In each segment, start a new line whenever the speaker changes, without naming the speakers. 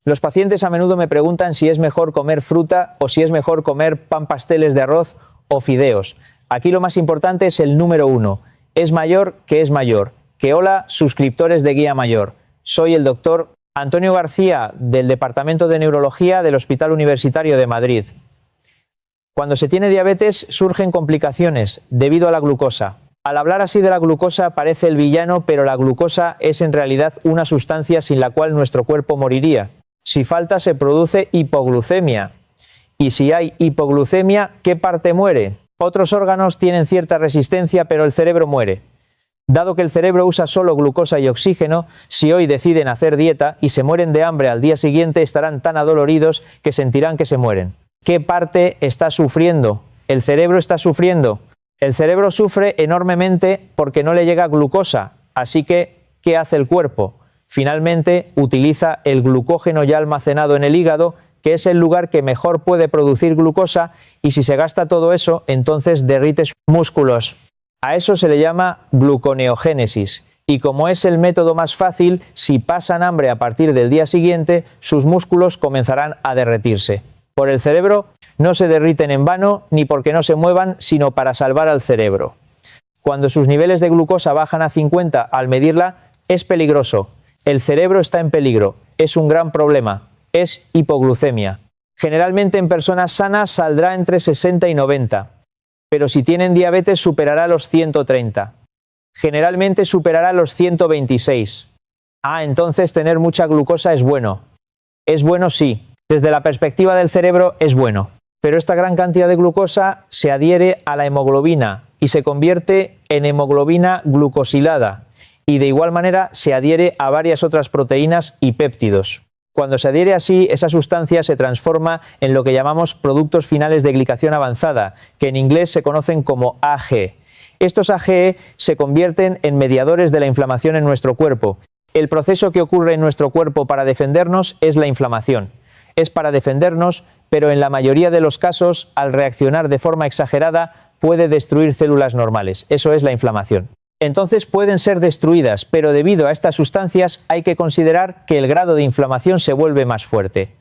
Los pacientes a menudo me preguntan si es mejor comer fruta o si es mejor comer pan pasteles de arroz o fideos. Aquí lo más importante es el número 1. Es mayor que es mayor. Que hola, suscriptores de Guía Mayor. Soy el doctor Antonio García, del Departamento de Neurología del Hospital Universitario de Madrid. Cuando se tiene diabetes surgen complicaciones debido a la glucosa. Al hablar así de la glucosa parece el villano, pero la glucosa es en realidad una sustancia sin la cual nuestro cuerpo moriría. Si falta se produce hipoglucemia. Y si hay hipoglucemia, ¿qué parte muere? Otros órganos tienen cierta resistencia, pero el cerebro muere. Dado que el cerebro usa solo glucosa y oxígeno, si hoy deciden hacer dieta y se mueren de hambre al día siguiente, estarán tan adoloridos que sentirán que se mueren. ¿Qué parte está sufriendo? ¿El cerebro está sufriendo? El cerebro sufre enormemente porque no le llega glucosa. Así que, ¿qué hace el cuerpo? Finalmente, utiliza el glucógeno ya almacenado en el hígado, que es el lugar que mejor puede producir glucosa, y si se gasta todo eso, entonces derrite sus músculos. A eso se le llama gluconeogénesis. Y como es el método más fácil, si pasan hambre a partir del día siguiente, sus músculos comenzarán a derretirse. Por el cerebro no se derriten en vano ni porque no se muevan, sino para salvar al cerebro. Cuando sus niveles de glucosa bajan a 50 al medirla, es peligroso. El cerebro está en peligro. Es un gran problema. Es hipoglucemia. Generalmente en personas sanas saldrá entre 60 y 90. Pero si tienen diabetes superará los 130. Generalmente superará los 126. Entonces tener mucha glucosa es bueno. Es bueno, sí. Desde la perspectiva del cerebro es bueno. Pero esta gran cantidad de glucosa se adhiere a la hemoglobina y se convierte en hemoglobina glucosilada. Y de igual manera se adhiere a varias otras proteínas y péptidos. Cuando se adhiere así, esa sustancia se transforma en lo que llamamos productos finales de glicación avanzada, que en inglés se conocen como AGE. Estos AGE se convierten en mediadores de la inflamación en nuestro cuerpo. El proceso que ocurre en nuestro cuerpo para defendernos es la inflamación. Es para defendernos, pero en la mayoría de los casos, al reaccionar de forma exagerada, puede destruir células normales. Eso es la inflamación. Entonces pueden ser destruidas, pero debido a estas sustancias hay que considerar que el grado de inflamación se vuelve más fuerte.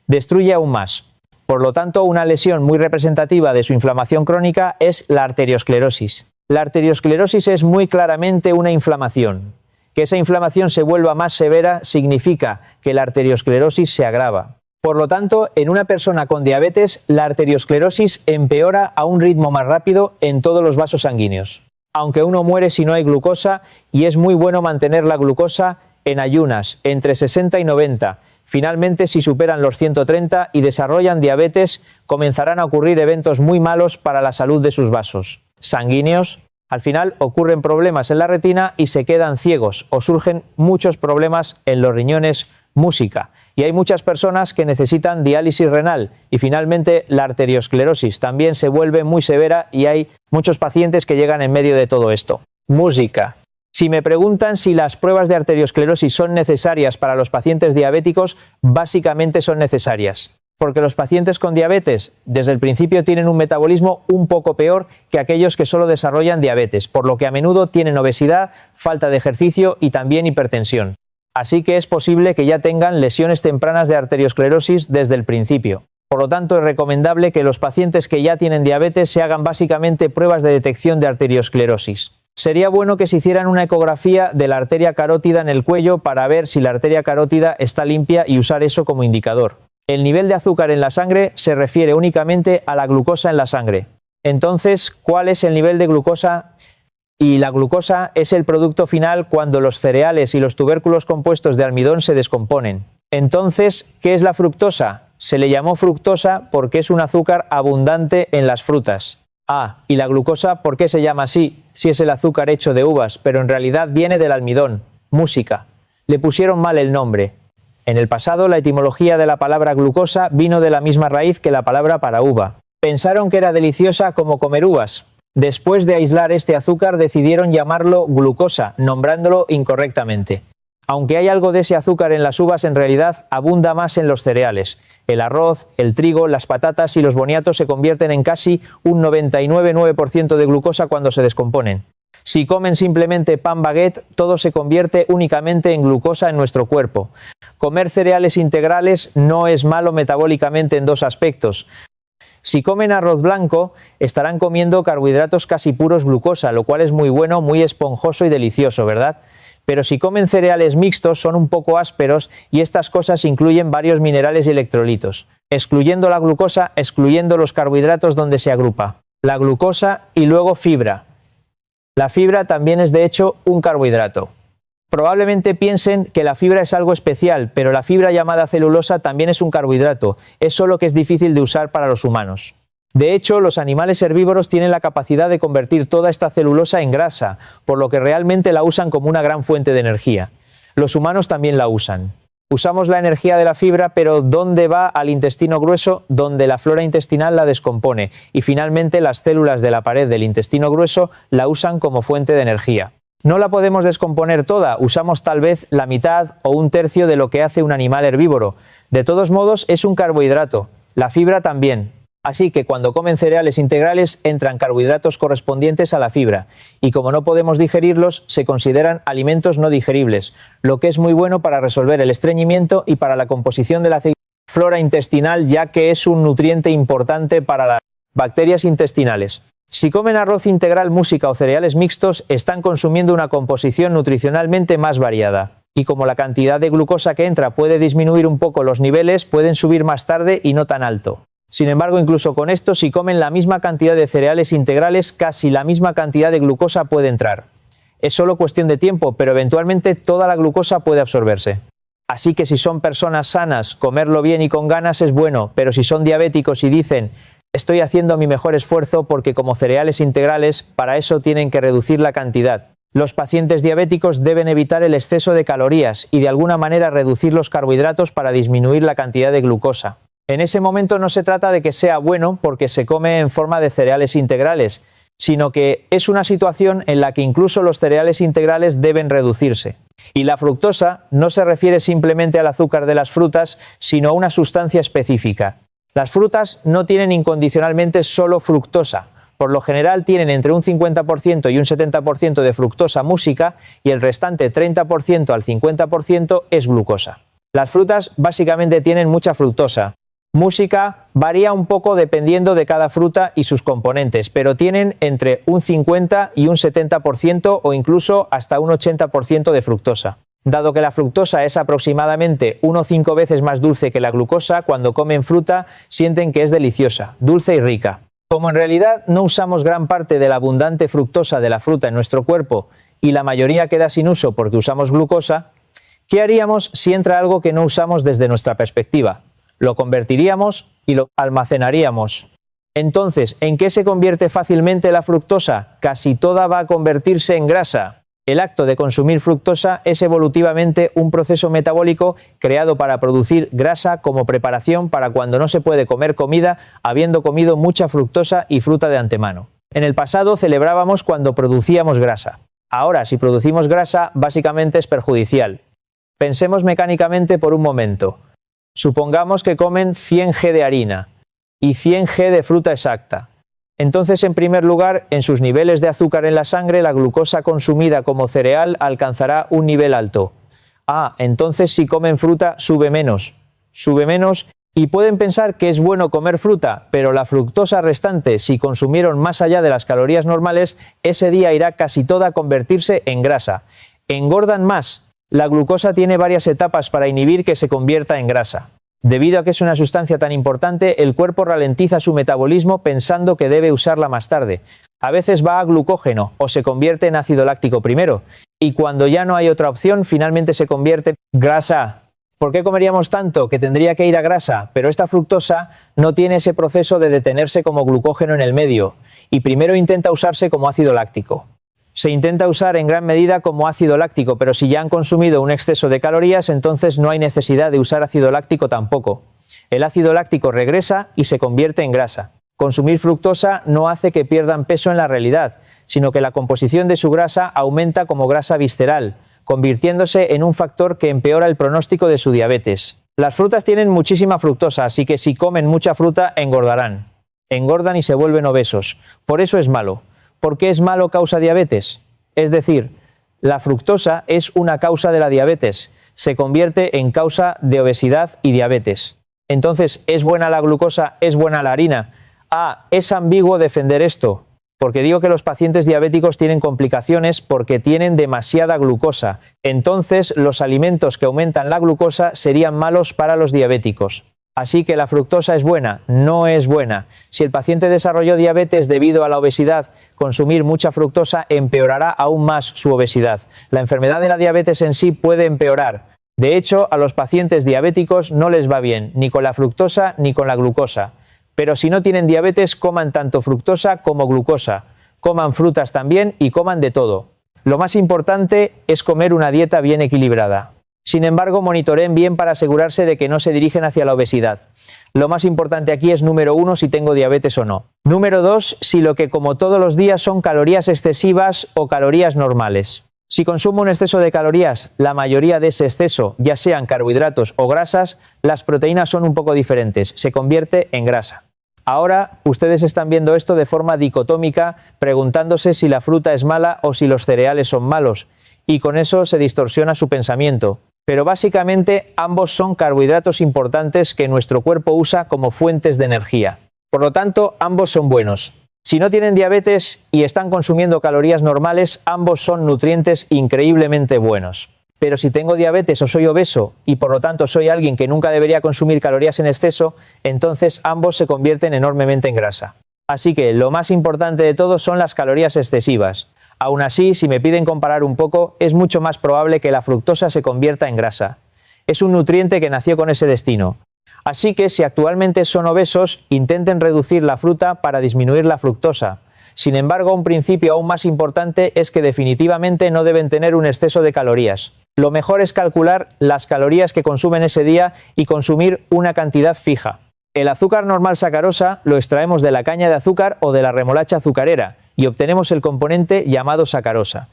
Destruye aún más. Por lo tanto, una lesión muy representativa de su inflamación crónica es la arteriosclerosis. La arteriosclerosis es muy claramente una inflamación. Que esa inflamación se vuelva más severa significa que la arteriosclerosis se agrava. Por lo tanto, en una persona con diabetes, la arteriosclerosis empeora a un ritmo más rápido en todos los vasos sanguíneos. Aunque uno muere si no hay glucosa, y es muy bueno mantener la glucosa en ayunas, entre 60 y 90. Finalmente, si superan los 130 y desarrollan diabetes, comenzarán a ocurrir eventos muy malos para la salud de sus vasos sanguíneos. Al final ocurren problemas en la retina y se quedan ciegos, o surgen muchos problemas en los riñones, música. Y hay muchas personas que necesitan diálisis renal y finalmente la arteriosclerosis también se vuelve muy severa y hay muchos pacientes que llegan en medio de todo esto. Música. Si me preguntan si las pruebas de arteriosclerosis son necesarias para los pacientes diabéticos, básicamente son necesarias. Porque los pacientes con diabetes desde el principio tienen un metabolismo un poco peor que aquellos que solo desarrollan diabetes, por lo que a menudo tienen obesidad, falta de ejercicio y también hipertensión. Así que es posible que ya tengan lesiones tempranas de arteriosclerosis desde el principio. Por lo tanto, es recomendable que los pacientes que ya tienen diabetes se hagan básicamente pruebas de detección de arteriosclerosis. Sería bueno que se hicieran una ecografía de la arteria carótida en el cuello para ver si la arteria carótida está limpia y usar eso como indicador. El nivel de azúcar en la sangre se refiere únicamente a la glucosa en la sangre. Entonces, ¿cuál es el nivel de glucosa? Y la glucosa es el producto final cuando los cereales y los tubérculos compuestos de almidón se descomponen. Entonces, ¿qué es la fructosa? Se le llamó fructosa porque es un azúcar abundante en las frutas. ¿Y la glucosa por qué se llama así? Si es el azúcar hecho de uvas, pero en realidad viene del almidón. Música. Le pusieron mal el nombre. En el pasado, la etimología de la palabra glucosa vino de la misma raíz que la palabra para uva. Pensaron que era deliciosa como comer uvas. Después de aislar este azúcar, decidieron llamarlo glucosa, nombrándolo incorrectamente. Aunque hay algo de ese azúcar en las uvas, en realidad abunda más en los cereales. El arroz, el trigo, las patatas y los boniatos se convierten en casi un 99,9% de glucosa cuando se descomponen. Si comen simplemente pan baguette, todo se convierte únicamente en glucosa en nuestro cuerpo. Comer cereales integrales no es malo metabólicamente en dos aspectos. Si comen arroz blanco, estarán comiendo carbohidratos casi puros glucosa, lo cual es muy bueno, muy esponjoso y delicioso, ¿verdad? Pero si comen cereales mixtos, son un poco ásperos y estas cosas incluyen varios minerales y electrolitos, excluyendo la glucosa, excluyendo los carbohidratos donde se agrupa la glucosa y luego fibra. La fibra también es de hecho un carbohidrato. Probablemente piensen que la fibra es algo especial, pero la fibra llamada celulosa también es un carbohidrato, es solo que es difícil de usar para los humanos. De hecho, los animales herbívoros tienen la capacidad de convertir toda esta celulosa en grasa, por lo que realmente la usan como una gran fuente de energía. Los humanos también la usan. Usamos la energía de la fibra, pero ¿dónde va al intestino grueso? Donde la flora intestinal la descompone y finalmente las células de la pared del intestino grueso la usan como fuente de energía. No la podemos descomponer toda, usamos tal vez la mitad o un tercio de lo que hace un animal herbívoro. De todos modos, es un carbohidrato. La fibra también. Así que cuando comen cereales integrales entran carbohidratos correspondientes a la fibra y como no podemos digerirlos se consideran alimentos no digeribles, lo que es muy bueno para resolver el estreñimiento y para la composición de la flora intestinal ya que es un nutriente importante para las bacterias intestinales. Si comen arroz integral, música o cereales mixtos están consumiendo una composición nutricionalmente más variada. Y como la cantidad de glucosa que entra puede disminuir un poco los niveles, pueden subir más tarde y no tan alto. Sin embargo, incluso con esto, si comen la misma cantidad de cereales integrales, casi la misma cantidad de glucosa puede entrar. Es solo cuestión de tiempo, pero eventualmente toda la glucosa puede absorberse. Así que si son personas sanas, comerlo bien y con ganas es bueno, pero si son diabéticos y dicen estoy haciendo mi mejor esfuerzo porque como cereales integrales, para eso tienen que reducir la cantidad. Los pacientes diabéticos deben evitar el exceso de calorías y de alguna manera reducir los carbohidratos para disminuir la cantidad de glucosa. En ese momento no se trata de que sea bueno porque se come en forma de cereales integrales, sino que es una situación en la que incluso los cereales integrales deben reducirse. Y la fructosa no se refiere simplemente al azúcar de las frutas, sino a una sustancia específica. Las frutas no tienen incondicionalmente solo fructosa. Por lo general tienen entre un 50% y un 70% de fructosa música y el restante 30% al 50% es glucosa. Las frutas básicamente tienen mucha fructosa. Música varía un poco dependiendo de cada fruta y sus componentes, pero tienen entre un 50 y un 70% o incluso hasta un 80% de fructosa. Dado que la fructosa es aproximadamente 1,5 veces más dulce que la glucosa, cuando comen fruta sienten que es deliciosa, dulce y rica. Como en realidad no usamos gran parte de la abundante fructosa de la fruta en nuestro cuerpo y la mayoría queda sin uso porque usamos glucosa, ¿qué haríamos si entra algo que no usamos desde nuestra perspectiva? Lo convertiríamos y lo almacenaríamos. Entonces, ¿en qué se convierte fácilmente la fructosa? Casi toda va a convertirse en grasa. El acto de consumir fructosa es evolutivamente un proceso metabólico creado para producir grasa como preparación para cuando no se puede comer comida habiendo comido mucha fructosa y fruta de antemano. En el pasado celebrábamos cuando producíamos grasa. Ahora, si producimos grasa, básicamente es perjudicial. Pensemos mecánicamente por un momento. Supongamos que comen 100 g de harina y 100 g de fruta exacta. Entonces, en primer lugar, en sus niveles de azúcar en la sangre, la glucosa consumida como cereal alcanzará un nivel alto. Entonces si comen fruta sube menos y pueden pensar que es bueno comer fruta, pero la fructosa restante, si consumieron más allá de las calorías normales, ese día irá casi toda a convertirse en grasa. Engordan más. La glucosa tiene varias etapas para inhibir que se convierta en grasa. Debido a que es una sustancia tan importante, el cuerpo ralentiza su metabolismo pensando que debe usarla más tarde. A veces va a glucógeno o se convierte en ácido láctico primero. Y cuando ya no hay otra opción, finalmente se convierte en grasa. ¿Por qué comeríamos tanto que tendría que ir a grasa? Pero esta fructosa no tiene ese proceso de detenerse como glucógeno en el medio y primero intenta usarse como ácido láctico. Se intenta usar en gran medida como ácido láctico, pero si ya han consumido un exceso de calorías, entonces no hay necesidad de usar ácido láctico tampoco. El ácido láctico regresa y se convierte en grasa. Consumir fructosa no hace que pierdan peso en la realidad, sino que la composición de su grasa aumenta como grasa visceral, convirtiéndose en un factor que empeora el pronóstico de su diabetes. Las frutas tienen muchísima fructosa, así que si comen mucha fruta engordarán. Engordan y se vuelven obesos. Por eso es malo. ¿Por qué es malo causa diabetes? Es decir, la fructosa es una causa de la diabetes, se convierte en causa de obesidad y diabetes. Entonces, ¿es buena la glucosa? ¿Es buena la harina? Es ambiguo defender esto, porque digo que los pacientes diabéticos tienen complicaciones porque tienen demasiada glucosa. Entonces, los alimentos que aumentan la glucosa serían malos para los diabéticos. Así que la fructosa es buena, no es buena. Si el paciente desarrolló diabetes debido a la obesidad, consumir mucha fructosa empeorará aún más su obesidad. La enfermedad de la diabetes en sí puede empeorar. De hecho, a los pacientes diabéticos no les va bien, ni con la fructosa ni con la glucosa. Pero si no tienen diabetes, coman tanto fructosa como glucosa. Coman frutas también y coman de todo. Lo más importante es comer una dieta bien equilibrada. Sin embargo, monitoreen bien para asegurarse de que no se dirigen hacia la obesidad. Lo más importante aquí es número 1, si tengo diabetes o no. Número 2, si lo que como todos los días son calorías excesivas o calorías normales. Si consumo un exceso de calorías, la mayoría de ese exceso, ya sean carbohidratos o grasas, las proteínas son un poco diferentes, se convierte en grasa. Ahora, ustedes están viendo esto de forma dicotómica, preguntándose si la fruta es mala o si los cereales son malos, y con eso se distorsiona su pensamiento. Pero básicamente ambos son carbohidratos importantes que nuestro cuerpo usa como fuentes de energía. Por lo tanto, ambos son buenos. Si no tienen diabetes y están consumiendo calorías normales, ambos son nutrientes increíblemente buenos. Pero si tengo diabetes o soy obeso y por lo tanto soy alguien que nunca debería consumir calorías en exceso, entonces ambos se convierten enormemente en grasa. Así que lo más importante de todo son las calorías excesivas. Aún así, si me piden comparar un poco, es mucho más probable que la fructosa se convierta en grasa. Es un nutriente que nació con ese destino. Así que si actualmente son obesos, intenten reducir la fruta para disminuir la fructosa. Sin embargo, un principio aún más importante es que definitivamente no deben tener un exceso de calorías. Lo mejor es calcular las calorías que consumen ese día y consumir una cantidad fija. El azúcar normal sacarosa lo extraemos de la caña de azúcar o de la remolacha azucarera y obtenemos el componente llamado sacarosa.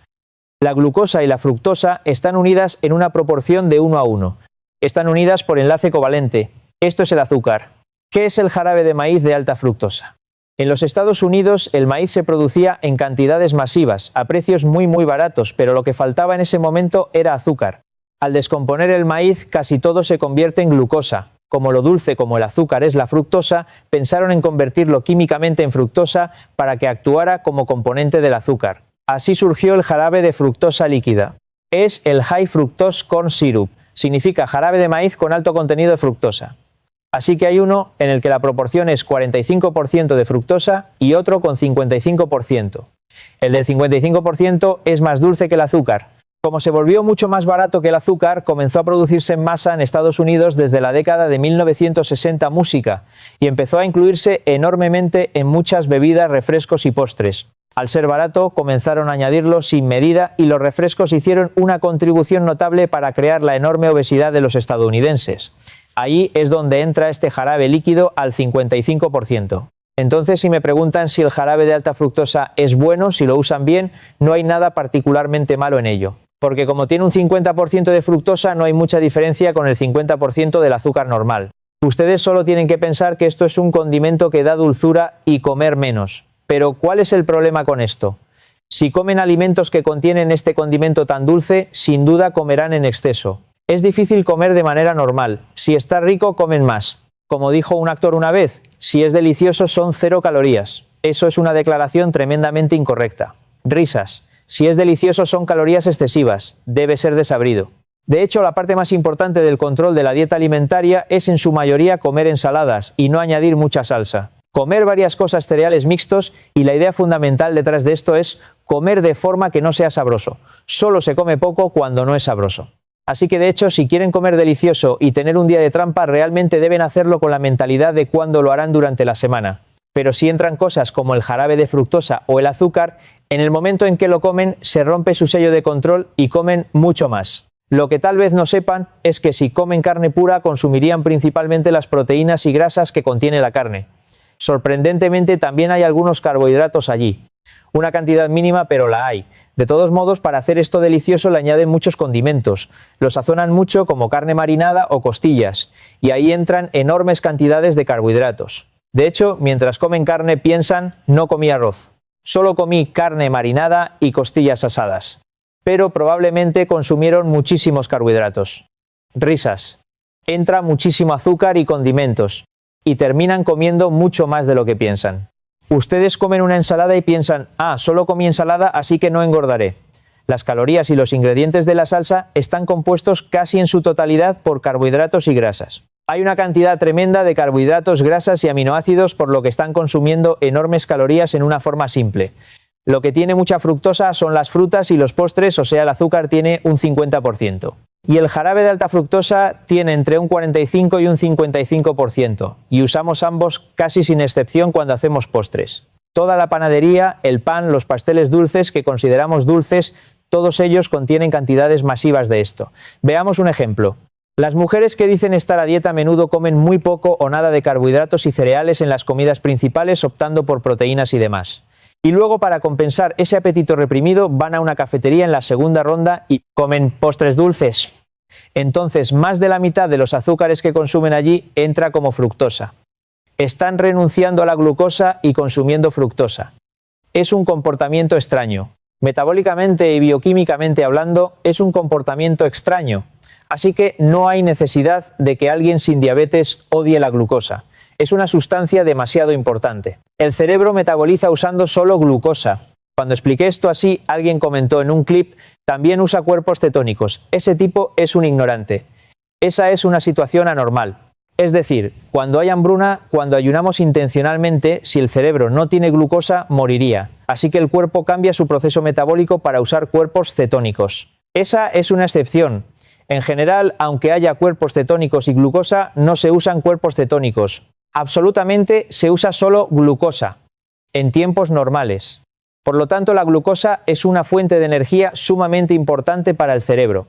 La glucosa y la fructosa están unidas en una proporción de 1:1. Están unidas por enlace covalente. Esto es el azúcar. ¿Qué es el jarabe de maíz de alta fructosa? En los Estados Unidos el maíz se producía en cantidades masivas, a precios muy baratos, pero lo que faltaba en ese momento era azúcar. Al descomponer el maíz casi todo se convierte en glucosa. Como lo dulce como el azúcar es la fructosa, pensaron en convertirlo químicamente en fructosa para que actuara como componente del azúcar. Así surgió el jarabe de fructosa líquida. Es el High Fructose Corn Syrup, significa jarabe de maíz con alto contenido de fructosa. Así que hay uno en el que la proporción es 45% de fructosa y otro con 55%. El del 55% es más dulce que el azúcar. Como se volvió mucho más barato que el azúcar, comenzó a producirse en masa en Estados Unidos desde la década de 1960 música y empezó a incluirse enormemente en muchas bebidas, refrescos y postres. Al ser barato, comenzaron a añadirlo sin medida y los refrescos hicieron una contribución notable para crear la enorme obesidad de los estadounidenses. Ahí es donde entra este jarabe líquido al 55%. Entonces, si me preguntan si el jarabe de alta fructosa es bueno, si lo usan bien, no hay nada particularmente malo en ello. Porque como tiene un 50% de fructosa, no hay mucha diferencia con el 50% del azúcar normal. Ustedes solo tienen que pensar que esto es un condimento que da dulzura y comer menos. Pero, ¿cuál es el problema con esto? Si comen alimentos que contienen este condimento tan dulce, sin duda comerán en exceso. Es difícil comer de manera normal. Si está rico, comen más. Como dijo un actor una vez, si es delicioso son 0 calorías. Eso es una declaración tremendamente incorrecta. Risas. Si es delicioso son calorías excesivas. Debe ser desabrido. De hecho, la parte más importante del control de la dieta alimentaria es en su mayoría comer ensaladas y no añadir mucha salsa. Comer varias cosas, cereales mixtos, y la idea fundamental detrás de esto es comer de forma que no sea sabroso. Solo se come poco cuando no es sabroso. Así que de hecho, si quieren comer delicioso y tener un día de trampa, realmente deben hacerlo con la mentalidad de cuándo lo harán durante la semana. Pero si entran cosas como el jarabe de fructosa o el azúcar, en el momento en que lo comen se rompe su sello de control y comen mucho más. Lo que tal vez no sepan es que si comen carne pura consumirían principalmente las proteínas y grasas que contiene la carne. Sorprendentemente también hay algunos carbohidratos allí. Una cantidad mínima, pero la hay. De todos modos, para hacer esto delicioso le añaden muchos condimentos. Lo sazonan mucho como carne marinada o costillas, y ahí entran enormes cantidades de carbohidratos. De hecho, mientras comen carne piensan, no comí arroz. Solo comí carne marinada y costillas asadas. Pero probablemente consumieron muchísimos carbohidratos. Risas. Entra muchísimo azúcar y condimentos. Y terminan comiendo mucho más de lo que piensan. Ustedes comen una ensalada y piensan, solo comí ensalada, así que no engordaré. Las calorías y los ingredientes de la salsa están compuestos casi en su totalidad por carbohidratos y grasas. Hay una cantidad tremenda de carbohidratos, grasas y aminoácidos, por lo que están consumiendo enormes calorías en una forma simple. Lo que tiene mucha fructosa son las frutas y los postres, o sea, el azúcar tiene un 50%. Y el jarabe de alta fructosa tiene entre un 45 y un 55%, y usamos ambos casi sin excepción cuando hacemos postres. Toda la panadería, el pan, los pasteles dulces que consideramos dulces, todos ellos contienen cantidades masivas de esto. Veamos un ejemplo. Las mujeres que dicen estar a dieta a menudo comen muy poco o nada de carbohidratos y cereales en las comidas principales, optando por proteínas y demás. Y luego, para compensar ese apetito reprimido, van a una cafetería en la segunda ronda y comen postres dulces. Entonces, más de la mitad de los azúcares que consumen allí entra como fructosa. Están renunciando a la glucosa y consumiendo fructosa. Es un comportamiento extraño. Metabólicamente y bioquímicamente hablando, es un comportamiento extraño. Así que no hay necesidad de que alguien sin diabetes odie la glucosa. Es una sustancia demasiado importante. El cerebro metaboliza usando solo glucosa. Cuando expliqué esto así, alguien comentó en un clip, también usa cuerpos cetónicos. Ese tipo es un ignorante. Esa es una situación anormal. Es decir, cuando hay hambruna, cuando ayunamos intencionalmente, si el cerebro no tiene glucosa, moriría. Así que el cuerpo cambia su proceso metabólico para usar cuerpos cetónicos. Esa es una excepción. En general, aunque haya cuerpos cetónicos y glucosa, no se usan cuerpos cetónicos. Absolutamente se usa solo glucosa, en tiempos normales. Por lo tanto, la glucosa es una fuente de energía sumamente importante para el cerebro.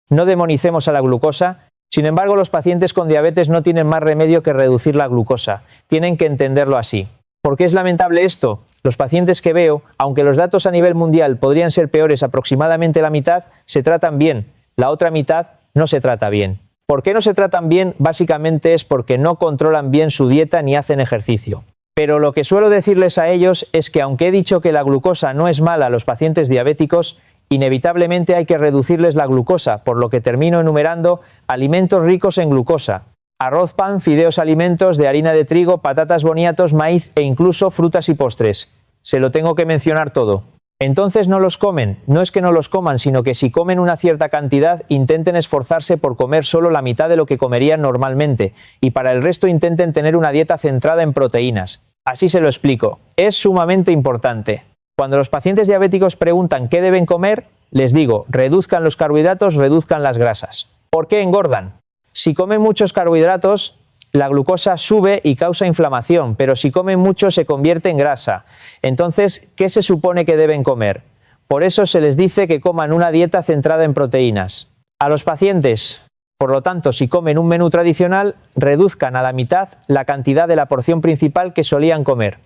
No demonicemos a la glucosa. Sin embargo, los pacientes con diabetes no tienen más remedio que reducir la glucosa. Tienen que entenderlo así. ¿Por qué es lamentable esto? Los pacientes que veo, aunque los datos a nivel mundial podrían ser peores aproximadamente la mitad, se tratan bien. La otra mitad no se trata bien. ¿Por qué no se tratan bien? Básicamente es porque no controlan bien su dieta ni hacen ejercicio. Pero lo que suelo decirles a ellos es que aunque he dicho que la glucosa no es mala a los pacientes diabéticos, inevitablemente hay que reducirles la glucosa, por lo que termino enumerando alimentos ricos en glucosa. Arroz, pan, fideos, alimentos de harina de trigo, patatas, boniatos, maíz e incluso frutas y postres. Se lo tengo que mencionar todo. Entonces no los comen. No es que no los coman, sino que si comen una cierta cantidad, intenten esforzarse por comer solo la mitad de lo que comerían normalmente, y para el resto intenten tener una dieta centrada en proteínas. Así se lo explico. Es sumamente importante. Cuando los pacientes diabéticos preguntan qué deben comer, les digo, reduzcan los carbohidratos, reduzcan las grasas. ¿Por qué engordan? Si comen muchos carbohidratos, la glucosa sube y causa inflamación, pero si comen mucho se convierte en grasa. Entonces, ¿qué se supone que deben comer? Por eso se les dice que coman una dieta centrada en proteínas. A los pacientes, por lo tanto, si comen un menú tradicional, reduzcan a la mitad la cantidad de la porción principal que solían comer.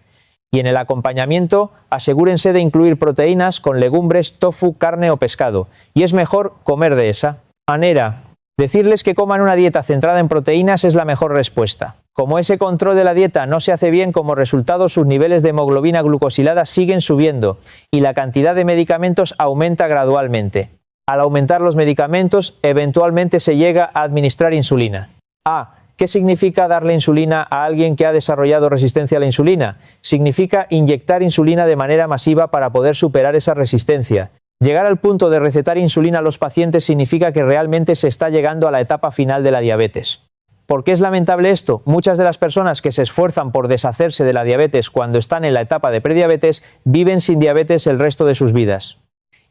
Y en el acompañamiento, asegúrense de incluir proteínas con legumbres, tofu, carne o pescado. Y es mejor comer de esa manera. Decirles que coman una dieta centrada en proteínas es la mejor respuesta. Como ese control de la dieta no se hace bien, como resultado sus niveles de hemoglobina glucosilada siguen subiendo y la cantidad de medicamentos aumenta gradualmente. Al aumentar los medicamentos, eventualmente se llega a administrar insulina. ¿Qué significa darle insulina a alguien que ha desarrollado resistencia a la insulina? Significa inyectar insulina de manera masiva para poder superar esa resistencia. Llegar al punto de recetar insulina a los pacientes significa que realmente se está llegando a la etapa final de la diabetes. ¿Por qué es lamentable esto? Muchas de las personas que se esfuerzan por deshacerse de la diabetes cuando están en la etapa de prediabetes viven sin diabetes el resto de sus vidas.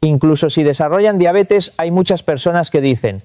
Incluso si desarrollan diabetes, hay muchas personas que dicen,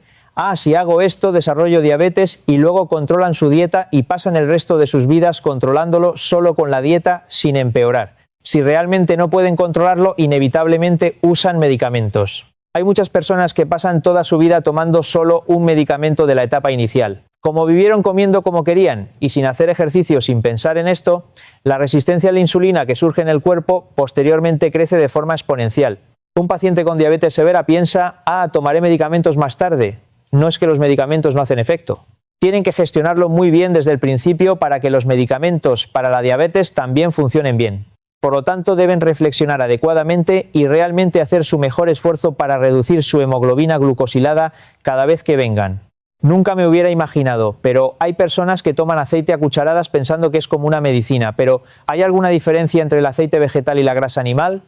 si hago esto, desarrollo diabetes, y luego controlan su dieta y pasan el resto de sus vidas controlándolo solo con la dieta sin empeorar. Si realmente no pueden controlarlo, inevitablemente usan medicamentos. Hay muchas personas que pasan toda su vida tomando solo un medicamento de la etapa inicial. Como vivieron comiendo como querían y sin hacer ejercicio sin pensar en esto, la resistencia a la insulina que surge en el cuerpo posteriormente crece de forma exponencial. Un paciente con diabetes severa piensa, tomaré medicamentos más tarde. No es que los medicamentos no hacen efecto. Tienen que gestionarlo muy bien desde el principio para que los medicamentos para la diabetes también funcionen bien. Por lo tanto, deben reflexionar adecuadamente y realmente hacer su mejor esfuerzo para reducir su hemoglobina glucosilada cada vez que vengan. Nunca me hubiera imaginado, pero hay personas que toman aceite a cucharadas pensando que es como una medicina, pero ¿hay alguna diferencia entre el aceite vegetal y la grasa animal?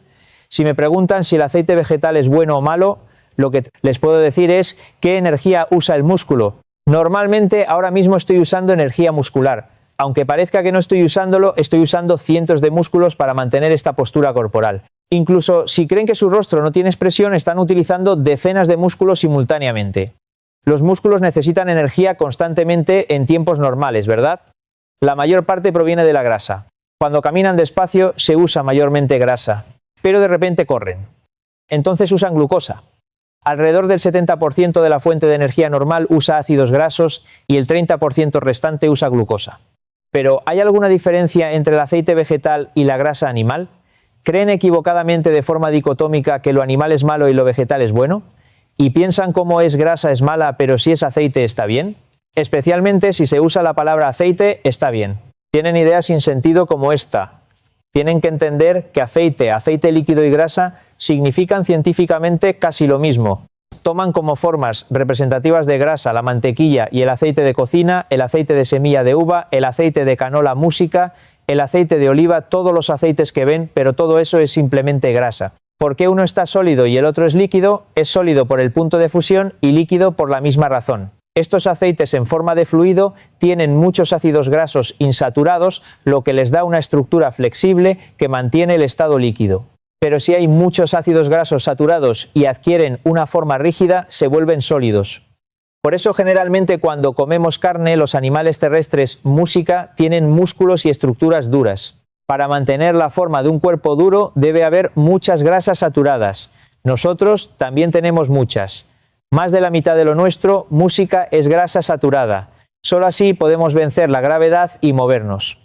Si me preguntan si el aceite vegetal es bueno o malo, lo que les puedo decir es qué energía usa el músculo. Normalmente ahora mismo estoy usando energía muscular. Aunque parezca que no estoy usándolo, estoy usando cientos de músculos para mantener esta postura corporal. Incluso si creen que su rostro no tiene expresión, están utilizando decenas de músculos simultáneamente. Los músculos necesitan energía constantemente en tiempos normales, ¿verdad? La mayor parte proviene de la grasa. Cuando caminan despacio se usa mayormente grasa, pero de repente corren. Entonces usan glucosa. Alrededor del 70% de la fuente de energía normal usa ácidos grasos y el 30% restante usa glucosa. Pero ¿hay alguna diferencia entre el aceite vegetal y la grasa animal? ¿Creen equivocadamente de forma dicotómica que lo animal es malo y lo vegetal es bueno? ¿Y piensan cómo es grasa es mala, pero si es aceite está bien? Especialmente si se usa la palabra aceite, está bien. Tienen ideas sin sentido como esta. Tienen que entender que aceite líquido y grasa significan científicamente casi lo mismo. Toman como formas representativas de grasa la mantequilla y el aceite de cocina, el aceite de semilla de uva, el aceite de canola música, el aceite de oliva, todos los aceites que ven, pero todo eso es simplemente grasa. ¿Por qué uno está sólido y el otro es líquido? Es sólido por el punto de fusión y líquido por la misma razón. Estos aceites en forma de fluido tienen muchos ácidos grasos insaturados, lo que les da una estructura flexible que mantiene el estado líquido. Pero si hay muchos ácidos grasos saturados y adquieren una forma rígida, se vuelven sólidos. Por eso generalmente cuando comemos carne, los animales terrestres música tienen músculos y estructuras duras. Para mantener la forma de un cuerpo duro debe haber muchas grasas saturadas. Nosotros también tenemos muchas. Más de la mitad de lo nuestro, música, es grasa saturada. Solo así podemos vencer la gravedad y movernos.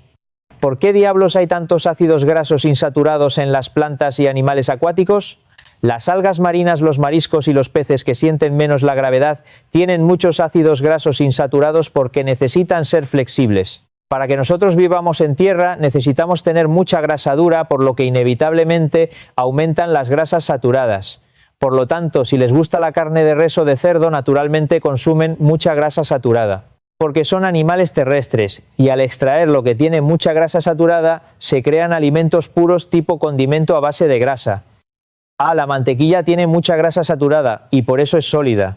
¿Por qué diablos hay tantos ácidos grasos insaturados en las plantas y animales acuáticos? Las algas marinas, los mariscos y los peces que sienten menos la gravedad tienen muchos ácidos grasos insaturados porque necesitan ser flexibles. Para que nosotros vivamos en tierra necesitamos tener mucha grasa dura, por lo que inevitablemente aumentan las grasas saturadas. Por lo tanto, si les gusta la carne de res o de cerdo, naturalmente consumen mucha grasa saturada. Porque son animales terrestres y al extraer lo que tiene mucha grasa saturada, se crean alimentos puros tipo condimento a base de grasa. La mantequilla tiene mucha grasa saturada y por eso es sólida.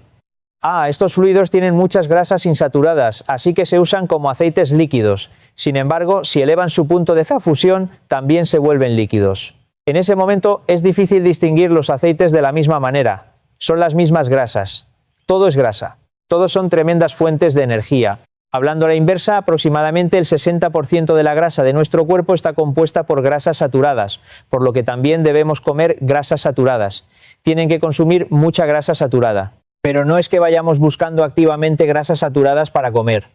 Estos fluidos tienen muchas grasas insaturadas, así que se usan como aceites líquidos. Sin embargo, si elevan su punto de fusión, también se vuelven líquidos. En ese momento es difícil distinguir los aceites de la misma manera. Son las mismas grasas. Todo es grasa. Todos son tremendas fuentes de energía. Hablando a la inversa, aproximadamente el 60% de la grasa de nuestro cuerpo está compuesta por grasas saturadas, por lo que también debemos comer grasas saturadas. Tienen que consumir mucha grasa saturada. Pero no es que vayamos buscando activamente grasas saturadas para comer.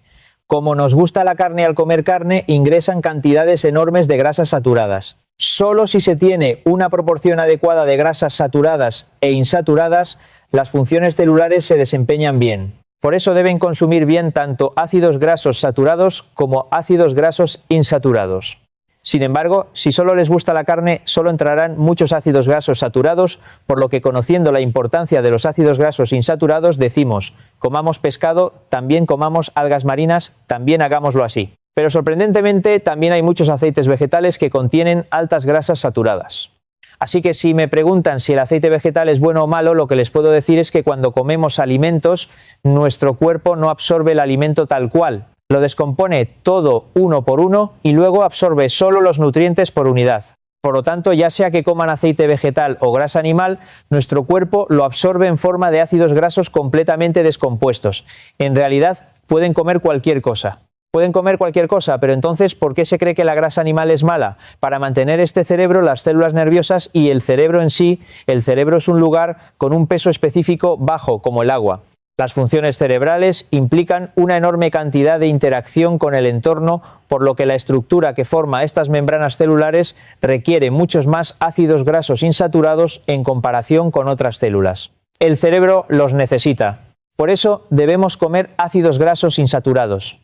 Como nos gusta la carne al comer carne, ingresan cantidades enormes de grasas saturadas. Solo si se tiene una proporción adecuada de grasas saturadas e insaturadas, las funciones celulares se desempeñan bien. Por eso deben consumir bien tanto ácidos grasos saturados como ácidos grasos insaturados. Sin embargo, si solo les gusta la carne, solo entrarán muchos ácidos grasos saturados, por lo que conociendo la importancia de los ácidos grasos insaturados decimos, comamos pescado, también comamos algas marinas, también hagámoslo así. Pero sorprendentemente también hay muchos aceites vegetales que contienen altas grasas saturadas. Así que si me preguntan si el aceite vegetal es bueno o malo, lo que les puedo decir es que cuando comemos alimentos, nuestro cuerpo no absorbe el alimento tal cual. Lo descompone todo uno por uno y luego absorbe solo los nutrientes por unidad. Por lo tanto, ya sea que coman aceite vegetal o grasa animal, nuestro cuerpo lo absorbe en forma de ácidos grasos completamente descompuestos. En realidad, pueden comer cualquier cosa. Pueden comer cualquier cosa, pero entonces, ¿por qué se cree que la grasa animal es mala? Para mantener este cerebro, las células nerviosas y el cerebro en sí, el cerebro es un lugar con un peso específico bajo, como el agua. Las funciones cerebrales implican una enorme cantidad de interacción con el entorno, por lo que la estructura que forma estas membranas celulares requiere muchos más ácidos grasos insaturados en comparación con otras células. El cerebro los necesita. Por eso debemos comer ácidos grasos insaturados.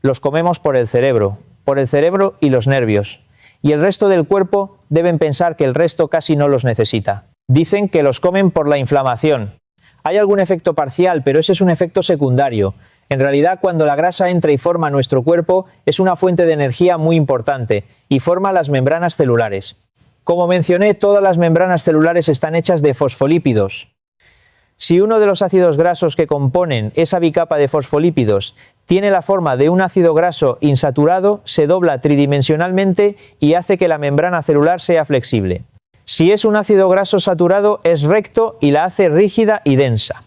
Los comemos por el cerebro y los nervios. Y el resto del cuerpo deben pensar que el resto casi no los necesita. Dicen que los comen por la inflamación. Hay algún efecto parcial, pero ese es un efecto secundario. En realidad, cuando la grasa entra y forma nuestro cuerpo, es una fuente de energía muy importante y forma las membranas celulares. Como mencioné, todas las membranas celulares están hechas de fosfolípidos. Si uno de los ácidos grasos que componen esa bicapa de fosfolípidos tiene la forma de un ácido graso insaturado, se dobla tridimensionalmente y hace que la membrana celular sea flexible. Si es un ácido graso saturado, es recto y la hace rígida y densa.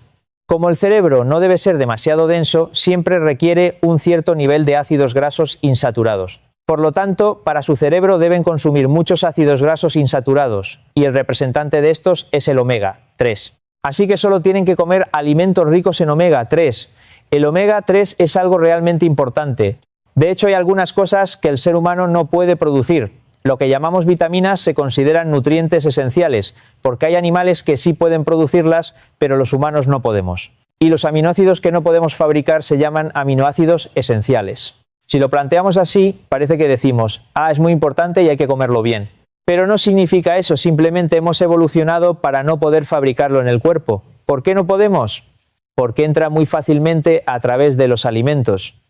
Como el cerebro no debe ser demasiado denso, siempre requiere un cierto nivel de ácidos grasos insaturados. Por lo tanto, para su cerebro deben consumir muchos ácidos grasos insaturados, y el representante de estos es el omega 3. Así que solo tienen que comer alimentos ricos en omega 3. El omega 3 es algo realmente importante. De hecho, hay algunas cosas que el ser humano no puede producir. Lo que llamamos vitaminas se consideran nutrientes esenciales, porque hay animales que sí pueden producirlas, pero los humanos no podemos. Y los aminoácidos que no podemos fabricar se llaman aminoácidos esenciales. Si lo planteamos así, parece que decimos, es muy importante y hay que comerlo bien. Pero no significa eso, simplemente hemos evolucionado para no poder fabricarlo en el cuerpo. ¿Por qué no podemos? Porque entra muy fácilmente a través de los alimentos.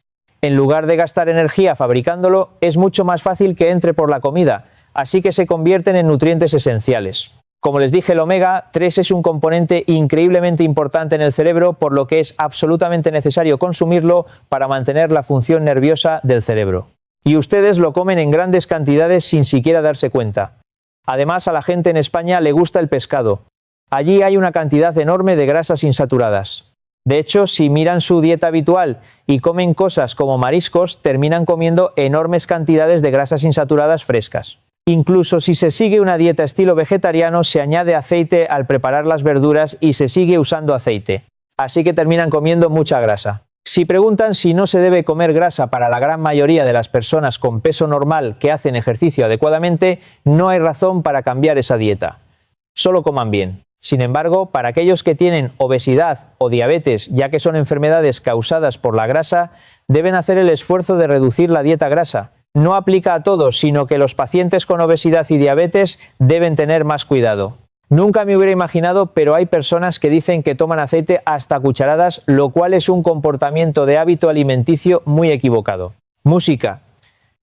En lugar de gastar energía fabricándolo, es mucho más fácil que entre por la comida, así que se convierten en nutrientes esenciales. Como les dije, el omega 3 es un componente increíblemente importante en el cerebro, por lo que es absolutamente necesario consumirlo para mantener la función nerviosa del cerebro. Y ustedes lo comen en grandes cantidades sin siquiera darse cuenta. Además, a la gente en España le gusta el pescado. Allí hay una cantidad enorme de grasas insaturadas. De hecho, si miran su dieta habitual y comen cosas como mariscos, terminan comiendo enormes cantidades de grasas insaturadas frescas. Incluso si se sigue una dieta estilo vegetariano, se añade aceite al preparar las verduras y se sigue usando aceite. Así que terminan comiendo mucha grasa. Si preguntan si no se debe comer grasa para la gran mayoría de las personas con peso normal que hacen ejercicio adecuadamente, no hay razón para cambiar esa dieta. Solo coman bien. Sin embargo, para aquellos que tienen obesidad o diabetes, ya que son enfermedades causadas por la grasa, deben hacer el esfuerzo de reducir la dieta grasa. No aplica a todos, sino que los pacientes con obesidad y diabetes deben tener más cuidado. Nunca me hubiera imaginado, pero hay personas que dicen que toman aceite hasta cucharadas, lo cual es un comportamiento de hábito alimenticio muy equivocado. Música.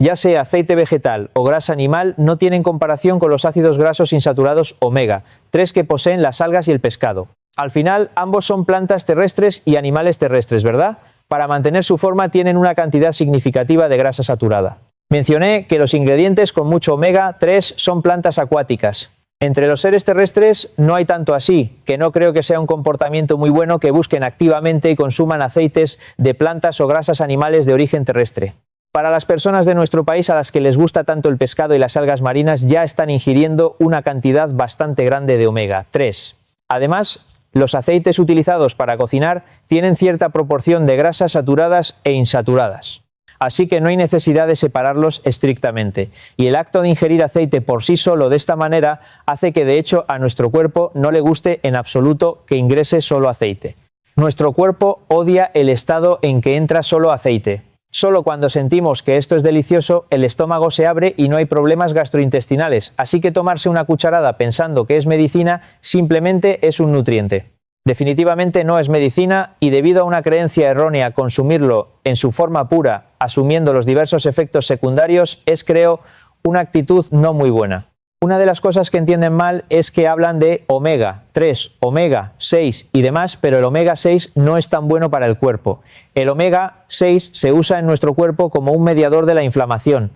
Ya sea aceite vegetal o grasa animal, no tienen comparación con los ácidos grasos insaturados omega 3 que poseen las algas y el pescado. Al final, ambos son plantas terrestres y animales terrestres, ¿verdad? Para mantener su forma tienen una cantidad significativa de grasa saturada. Mencioné que los ingredientes con mucho omega 3 son plantas acuáticas. Entre los seres terrestres no hay tanto así, que no creo que sea un comportamiento muy bueno que busquen activamente y consuman aceites de plantas o grasas animales de origen terrestre. Para las personas de nuestro país a las que les gusta tanto el pescado y las algas marinas, ya están ingiriendo una cantidad bastante grande de omega 3. Además, los aceites utilizados para cocinar tienen cierta proporción de grasas saturadas e insaturadas. Así que no hay necesidad de separarlos estrictamente. Y el acto de ingerir aceite por sí solo de esta manera hace que de hecho a nuestro cuerpo no le guste en absoluto que ingrese solo aceite. Nuestro cuerpo odia el estado en que entra solo aceite. Solo cuando sentimos que esto es delicioso, el estómago se abre y no hay problemas gastrointestinales, así que tomarse una cucharada pensando que es medicina simplemente es un nutriente. Definitivamente no es medicina y debido a una creencia errónea consumirlo en su forma pura, asumiendo los diversos efectos secundarios, es, creo, una actitud no muy buena. Una de las cosas que entienden mal es que hablan de omega 3, omega 6 y demás, pero el omega 6 no es tan bueno para el cuerpo. El omega 6 se usa en nuestro cuerpo como un mediador de la inflamación.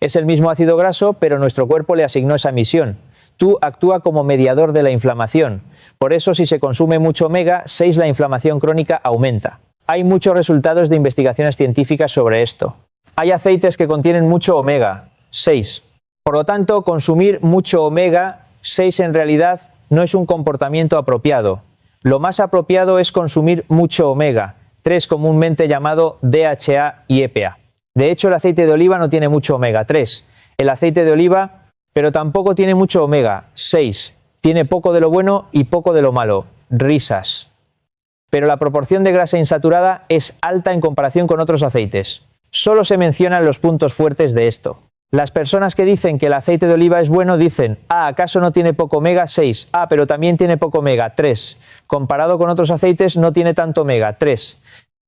Es el mismo ácido graso, pero nuestro cuerpo le asignó esa misión. Tú actúa como mediador de la inflamación. Por eso, si se consume mucho omega 6, la inflamación crónica aumenta. Hay muchos resultados de investigaciones científicas sobre esto. Hay aceites que contienen mucho omega 6. Por lo tanto, consumir mucho omega 6 en realidad no es un comportamiento apropiado. Lo más apropiado es consumir mucho omega 3, comúnmente llamado DHA y EPA. De hecho, el aceite de oliva no tiene mucho omega 3. El aceite de oliva, pero tampoco tiene mucho omega 6. Tiene poco de lo bueno y poco de lo malo. Risas. Pero la proporción de grasa insaturada es alta en comparación con otros aceites. Solo se mencionan los puntos fuertes de esto. Las personas que dicen que el aceite de oliva es bueno dicen, ¿acaso no tiene poco omega? 6. Pero también tiene poco omega. 3. Comparado con otros aceites no tiene tanto omega. 3.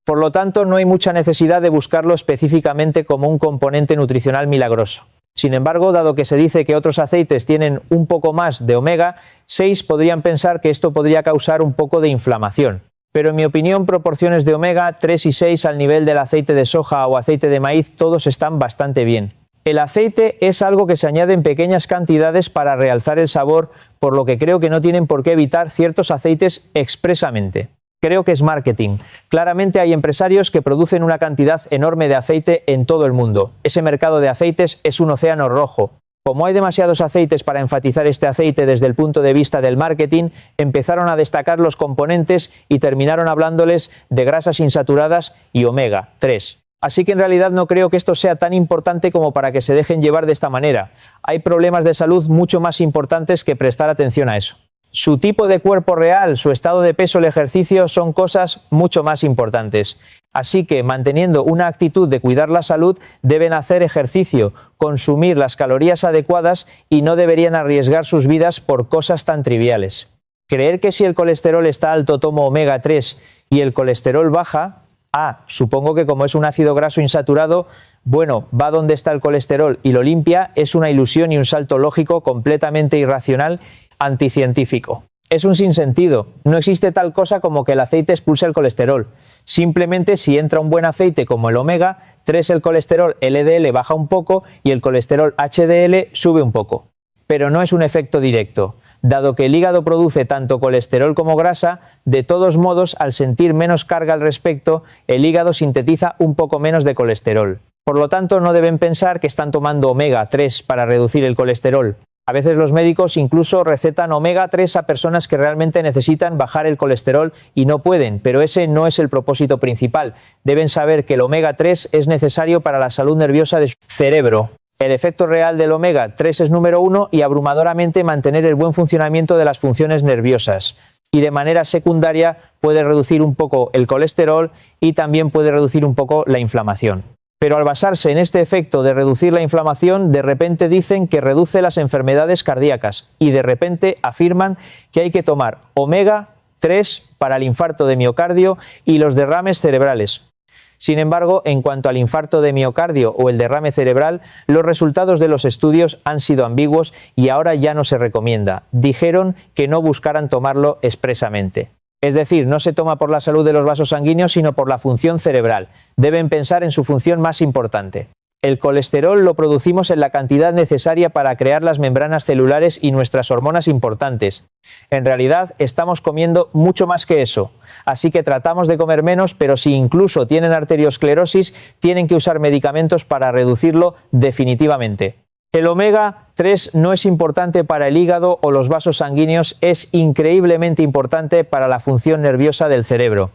Por lo tanto, no hay mucha necesidad de buscarlo específicamente como un componente nutricional milagroso. Sin embargo, dado que se dice que otros aceites tienen un poco más de omega 6, podrían pensar que esto podría causar un poco de inflamación. Pero en mi opinión, proporciones de omega 3 y 6 al nivel del aceite de soja o aceite de maíz, todos están bastante bien. El aceite es algo que se añade en pequeñas cantidades para realzar el sabor, por lo que creo que no tienen por qué evitar ciertos aceites expresamente. Creo que es marketing. Claramente hay empresarios que producen una cantidad enorme de aceite en todo el mundo. Ese mercado de aceites es un océano rojo. Como hay demasiados aceites para enfatizar este aceite desde el punto de vista del marketing, empezaron a destacar los componentes y terminaron hablándoles de grasas insaturadas y omega 3. Así que en realidad no creo que esto sea tan importante como para que se dejen llevar de esta manera. Hay problemas de salud mucho más importantes que prestar atención a eso. Su tipo de cuerpo real, su estado de peso, el ejercicio son cosas mucho más importantes. Así que, manteniendo una actitud de cuidar la salud, deben hacer ejercicio, consumir las calorías adecuadas y no deberían arriesgar sus vidas por cosas tan triviales. Creer que si el colesterol está alto tomo omega 3 y el colesterol baja, supongo que como es un ácido graso insaturado, va donde está el colesterol y lo limpia, es una ilusión y un salto lógico completamente irracional, anticientífico. Es un sinsentido. No existe tal cosa como que el aceite expulse el colesterol. Simplemente si entra un buen aceite como el omega 3, el colesterol LDL baja un poco y el colesterol HDL sube un poco. Pero no es un efecto directo. Dado que el hígado produce tanto colesterol como grasa, de todos modos, al sentir menos carga al respecto, el hígado sintetiza un poco menos de colesterol. Por lo tanto, no deben pensar que están tomando omega 3 para reducir el colesterol. A veces los médicos incluso recetan omega 3 a personas que realmente necesitan bajar el colesterol y no pueden, pero ese no es el propósito principal. Deben saber que el omega 3 es necesario para la salud nerviosa de su cerebro. El efecto real del omega 3 es número 1 y abrumadoramente mantener el buen funcionamiento de las funciones nerviosas. Y de manera secundaria puede reducir un poco el colesterol y también puede reducir un poco la inflamación. Pero al basarse en este efecto de reducir la inflamación, de repente dicen que reduce las enfermedades cardíacas y de repente afirman que hay que tomar omega 3 para el infarto de miocardio y los derrames cerebrales. Sin embargo, en cuanto al infarto de miocardio o el derrame cerebral, los resultados de los estudios han sido ambiguos y ahora ya no se recomienda. Dijeron que no buscaran tomarlo expresamente. Es decir, no se toma por la salud de los vasos sanguíneos, sino por la función cerebral. Deben pensar en su función más importante. El colesterol lo producimos en la cantidad necesaria para crear las membranas celulares y nuestras hormonas importantes. En realidad, estamos comiendo mucho más que eso. Así que tratamos de comer menos, pero si incluso tienen arteriosclerosis, tienen que usar medicamentos para reducirlo definitivamente. El omega 3 no es importante para el hígado o los vasos sanguíneos, es increíblemente importante para la función nerviosa del cerebro.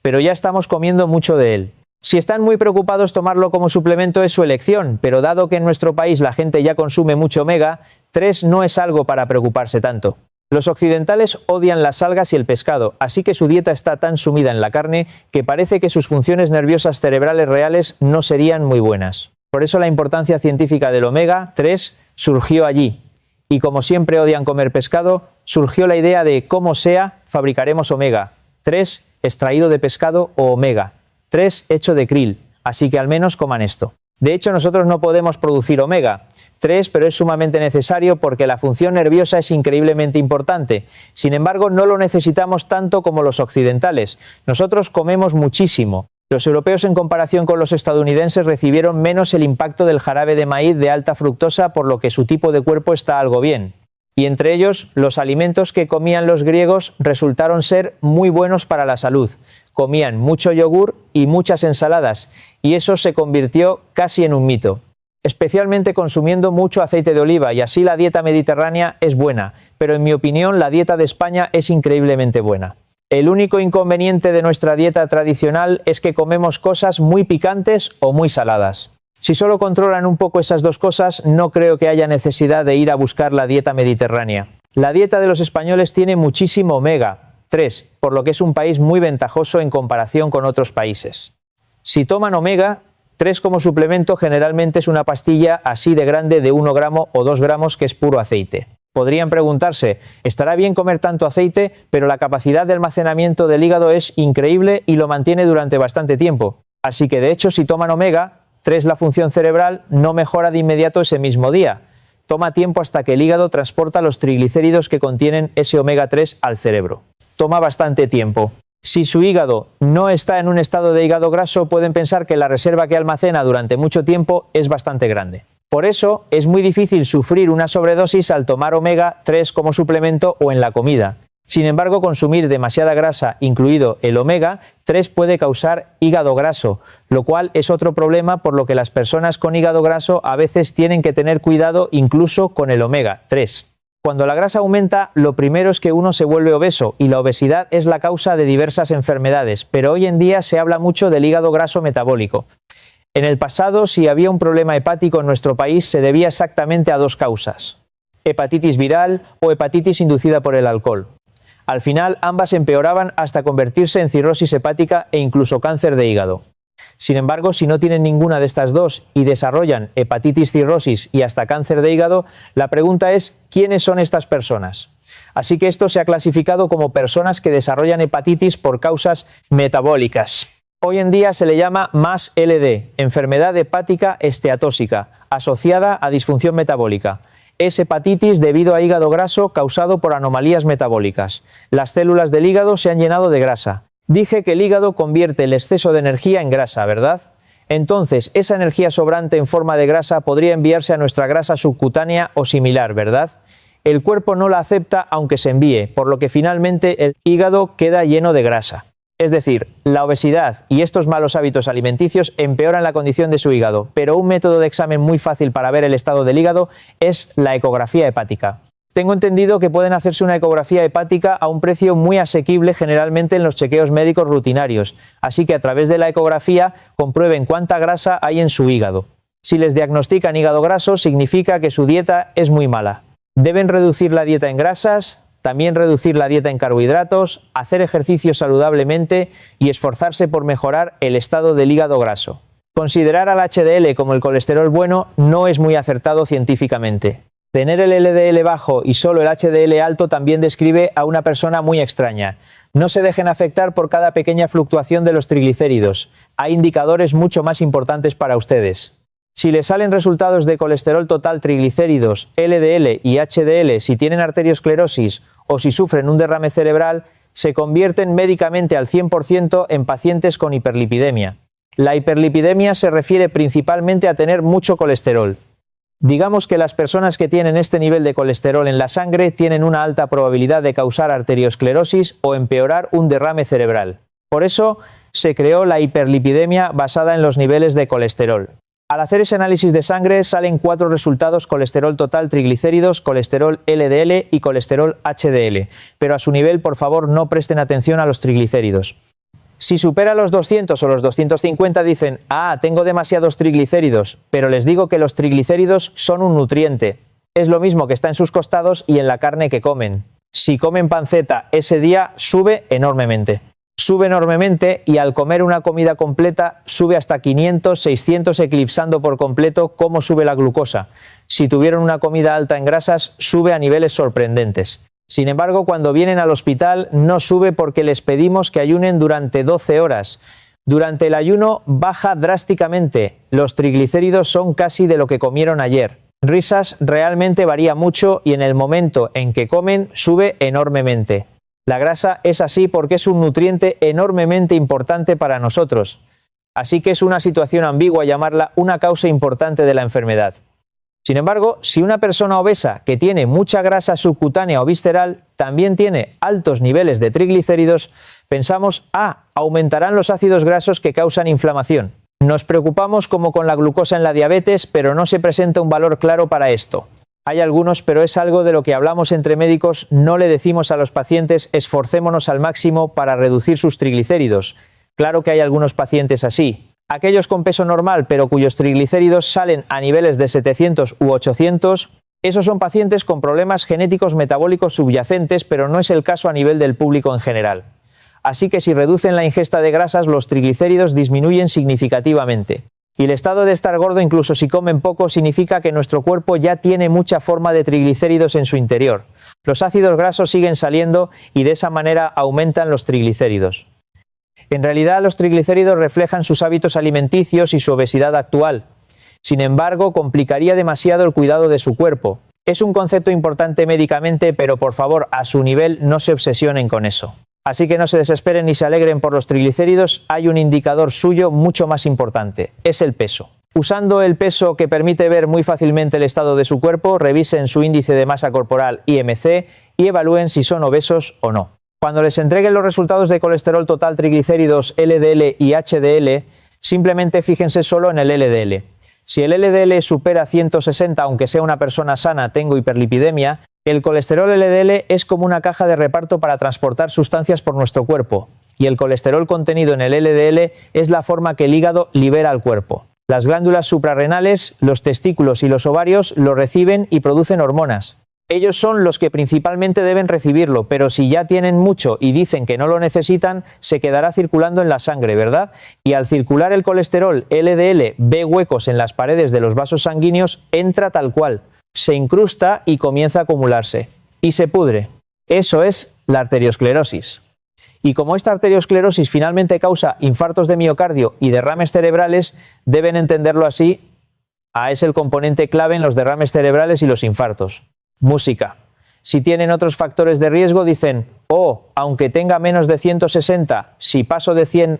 Pero ya estamos comiendo mucho de él. Si están muy preocupados, tomarlo como suplemento es su elección, pero dado que en nuestro país la gente ya consume mucho omega 3, no es algo para preocuparse tanto. Los occidentales odian las algas y el pescado, así que su dieta está tan sumida en la carne que parece que sus funciones nerviosas cerebrales reales no serían muy buenas. Por eso la importancia científica del omega 3 surgió allí. Y como siempre odian comer pescado, surgió la idea de cómo sea, fabricaremos omega 3 extraído de pescado o omega 3 hecho de krill, así que al menos coman esto. De hecho, nosotros no podemos producir omega 3, pero es sumamente necesario porque la función nerviosa es increíblemente importante. Sin embargo, no lo necesitamos tanto como los occidentales. Nosotros comemos muchísimo. Los europeos, en comparación con los estadounidenses, recibieron menos el impacto del jarabe de maíz de alta fructosa, por lo que su tipo de cuerpo está algo bien. Y entre ellos, los alimentos que comían los griegos resultaron ser muy buenos para la salud. Comían mucho yogur y muchas ensaladas, y eso se convirtió casi en un mito. Especialmente consumiendo mucho aceite de oliva, y así la dieta mediterránea es buena, pero en mi opinión la dieta de España es increíblemente buena. El único inconveniente de nuestra dieta tradicional es que comemos cosas muy picantes o muy saladas. Si solo controlan un poco esas dos cosas, no creo que haya necesidad de ir a buscar la dieta mediterránea. La dieta de los españoles tiene muchísimo omega 3, por lo que es un país muy ventajoso en comparación con otros países. Si toman omega, 3 como suplemento generalmente es una pastilla así de grande de 1 gramo o 2 gramos que es puro aceite. Podrían preguntarse, ¿estará bien comer tanto aceite? Pero la capacidad de almacenamiento del hígado es increíble y lo mantiene durante bastante tiempo. Así que de hecho si toman omega 3 la función cerebral no mejora de inmediato ese mismo día. Toma tiempo hasta que el hígado transporta los triglicéridos que contienen ese omega 3 al cerebro. Toma bastante tiempo. Si su hígado no está en un estado de hígado graso, pueden pensar que la reserva que almacena durante mucho tiempo es bastante grande. Por eso es muy difícil sufrir una sobredosis al tomar omega 3 como suplemento o en la comida. Sin embargo, consumir demasiada grasa, incluido el omega 3, puede causar hígado graso, lo cual es otro problema por lo que las personas con hígado graso a veces tienen que tener cuidado incluso con el omega 3. Cuando la grasa aumenta, lo primero es que uno se vuelve obeso y la obesidad es la causa de diversas enfermedades, pero hoy en día se habla mucho del hígado graso metabólico. En el pasado, si había un problema hepático en nuestro país, se debía exactamente a 2 causas: hepatitis viral o hepatitis inducida por el alcohol. Al final, ambas empeoraban hasta convertirse en cirrosis hepática e incluso cáncer de hígado. Sin embargo, si no tienen ninguna de estas dos y desarrollan hepatitis, cirrosis y hasta cáncer de hígado, la pregunta es ¿quiénes son estas personas? Así que esto se ha clasificado como personas que desarrollan hepatitis por causas metabólicas. Hoy en día se le llama MASLD, enfermedad hepática esteatóxica, asociada a disfunción metabólica. Es hepatitis debido a hígado graso causado por anomalías metabólicas. Las células del hígado se han llenado de grasa. Dije que el hígado convierte el exceso de energía en grasa, ¿verdad? Entonces, esa energía sobrante en forma de grasa podría enviarse a nuestra grasa subcutánea o similar, ¿verdad? El cuerpo no la acepta aunque se envíe, por lo que finalmente el hígado queda lleno de grasa. Es decir, la obesidad y estos malos hábitos alimenticios empeoran la condición de su hígado, pero un método de examen muy fácil para ver el estado del hígado es la ecografía hepática. Tengo entendido que pueden hacerse una ecografía hepática a un precio muy asequible generalmente en los chequeos médicos rutinarios, así que a través de la ecografía comprueben cuánta grasa hay en su hígado. Si les diagnostican hígado graso, significa que su dieta es muy mala. Deben reducir la dieta en grasas, también reducir la dieta en carbohidratos, hacer ejercicio saludablemente y esforzarse por mejorar el estado del hígado graso. Considerar al HDL como el colesterol bueno no es muy acertado científicamente. Tener el LDL bajo y solo el HDL alto también describe a una persona muy extraña. No se dejen afectar por cada pequeña fluctuación de los triglicéridos. Hay indicadores mucho más importantes para ustedes. Si les salen resultados de colesterol total, triglicéridos, LDL y HDL, si tienen arteriosclerosis o si sufren un derrame cerebral, se convierten médicamente al 100% en pacientes con hiperlipidemia. La hiperlipidemia se refiere principalmente a tener mucho colesterol. Digamos que las personas que tienen este nivel de colesterol en la sangre tienen una alta probabilidad de causar arteriosclerosis o empeorar un derrame cerebral. Por eso se creó la hiperlipidemia basada en los niveles de colesterol. Al hacer ese análisis de sangre salen 4 resultados: colesterol total, triglicéridos, colesterol LDL y colesterol HDL. Pero a su nivel, por favor, no presten atención a los triglicéridos. Si supera los 200 o los 250 dicen, tengo demasiados triglicéridos, pero les digo que los triglicéridos son un nutriente. Es lo mismo que está en sus costados y en la carne que comen. Si comen panceta ese día, sube enormemente. Sube enormemente y al comer una comida completa sube hasta 500, 600, eclipsando por completo cómo sube la glucosa. Si tuvieron una comida alta en grasas, sube a niveles sorprendentes. Sin embargo, cuando vienen al hospital no sube porque les pedimos que ayunen durante 12 horas. Durante el ayuno baja drásticamente. Los triglicéridos son casi de lo que comieron ayer. Risas realmente varía mucho y en el momento en que comen sube enormemente. La grasa es así porque es un nutriente enormemente importante para nosotros. Así que es una situación ambigua llamarla una causa importante de la enfermedad. Sin embargo, si una persona obesa que tiene mucha grasa subcutánea o visceral también tiene altos niveles de triglicéridos, pensamos, aumentarán los ácidos grasos que causan inflamación. Nos preocupamos como con la glucosa en la diabetes, pero no se presenta un valor claro para esto. Hay algunos, pero es algo de lo que hablamos entre médicos. No le decimos a los pacientes esforcémonos al máximo para reducir sus triglicéridos. Claro que hay algunos pacientes así. Aquellos con peso normal pero cuyos triglicéridos salen a niveles de 700 u 800, esos son pacientes con problemas genéticos metabólicos subyacentes, pero no es el caso a nivel del público en general. Así que si reducen la ingesta de grasas, los triglicéridos disminuyen significativamente. Y el estado de estar gordo, incluso si comen poco, significa que nuestro cuerpo ya tiene mucha forma de triglicéridos en su interior. Los ácidos grasos siguen saliendo y de esa manera aumentan los triglicéridos. En realidad, los triglicéridos reflejan sus hábitos alimenticios y su obesidad actual. Sin embargo, complicaría demasiado el cuidado de su cuerpo. Es un concepto importante médicamente, pero por favor, a su nivel no se obsesionen con eso. Así que no se desesperen ni se alegren por los triglicéridos, hay un indicador suyo mucho más importante, es el peso. Usando el peso que permite ver muy fácilmente el estado de su cuerpo, revisen su índice de masa corporal IMC y evalúen si son obesos o no. Cuando les entreguen los resultados de colesterol total, triglicéridos, LDL y HDL, simplemente fíjense solo en el LDL. Si el LDL supera 160, aunque sea una persona sana, tengo hiperlipidemia, el colesterol LDL es como una caja de reparto para transportar sustancias por nuestro cuerpo, y el colesterol contenido en el LDL es la forma que el hígado libera al cuerpo. Las glándulas suprarrenales, los testículos y los ovarios lo reciben y producen hormonas. Ellos son los que principalmente deben recibirlo, pero si ya tienen mucho y dicen que no lo necesitan, se quedará circulando en la sangre, ¿verdad? Y al circular el colesterol LDL ve huecos en las paredes de los vasos sanguíneos, entra tal cual, se incrusta y comienza a acumularse. Y se pudre. Eso es la arteriosclerosis. Y como esta arteriosclerosis finalmente causa infartos de miocardio y derrames cerebrales, deben entenderlo así, es el componente clave en los derrames cerebrales y los infartos. Música. Si tienen otros factores de riesgo, dicen, aunque tenga menos de 160, si paso de 100,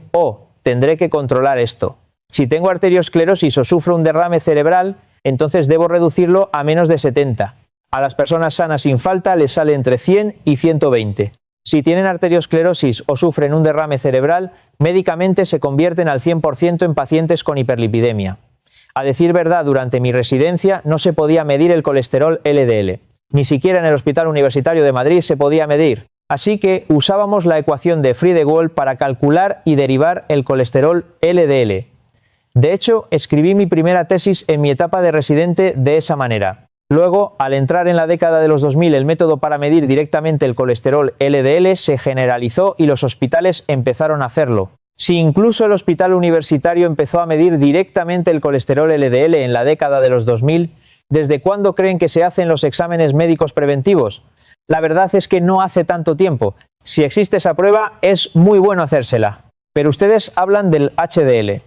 tendré que controlar esto. Si tengo arteriosclerosis o sufro un derrame cerebral, entonces debo reducirlo a menos de 70. A las personas sanas sin falta les sale entre 100 y 120. Si tienen arteriosclerosis o sufren un derrame cerebral, médicamente se convierten al 100% en pacientes con hiperlipidemia. A decir verdad, durante mi residencia no se podía medir el colesterol LDL. Ni siquiera en el Hospital Universitario de Madrid se podía medir. Así que usábamos la ecuación de Friedewald para calcular y derivar el colesterol LDL. De hecho, escribí mi primera tesis en mi etapa de residente de esa manera. Luego, al entrar en la década de los 2000, el método para medir directamente el colesterol LDL se generalizó y los hospitales empezaron a hacerlo. Si incluso el hospital universitario empezó a medir directamente el colesterol LDL en la década de los 2000, ¿desde cuándo creen que se hacen los exámenes médicos preventivos? La verdad es que no hace tanto tiempo. Si existe esa prueba, es muy bueno hacérsela. Pero ustedes hablan del HDL.